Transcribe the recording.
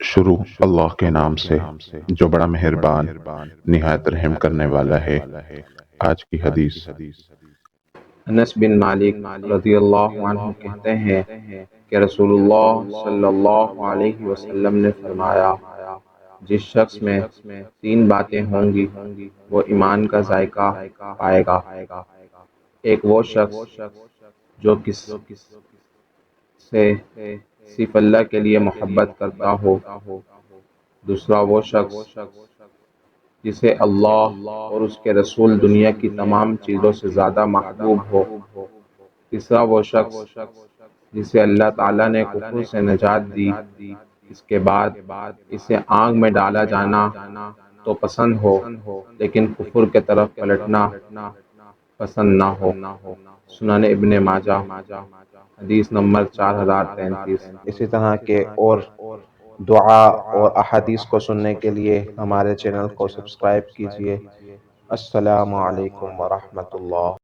شروع اللہ کے نام سے جو بڑا مہربان نہایت رحم کرنے والا ہے۔ آج کی حدیث۔ انس بن مالک رضی اللہ عنہ کہتے ہیں کہ رسول اللہ صلی اللہ علیہ وسلم نے فرمایا، جس شخص میں تین باتیں ہوں گی وہ ایمان کا ذائقہ پائے گا۔ ایک وہ شخص جو سے صرف اللہ کے لیے محبت کرتا ہو، دوسرا وہ شخص جسے اللہ اور اس کے رسول دنیا کی تمام چیزوں سے زیادہ محبوب ہو، تیسرا وہ شخص جسے اللہ تعالیٰ نے کفر سے نجات دی، اس کے بعد اسے آگ میں ڈالا جانا تو پسند ہو لیکن کفر کے طرف پلٹنا پسند نہ ہو۔ سنن ابن ماجہ حدیث نمبر 4033۔ اسی طرح کے اور دعا اور احادیث کو سننے کے لیے ہمارے چینل کو سبسکرائب کیجیے۔ السلام علیکم ورحمۃ اللہ۔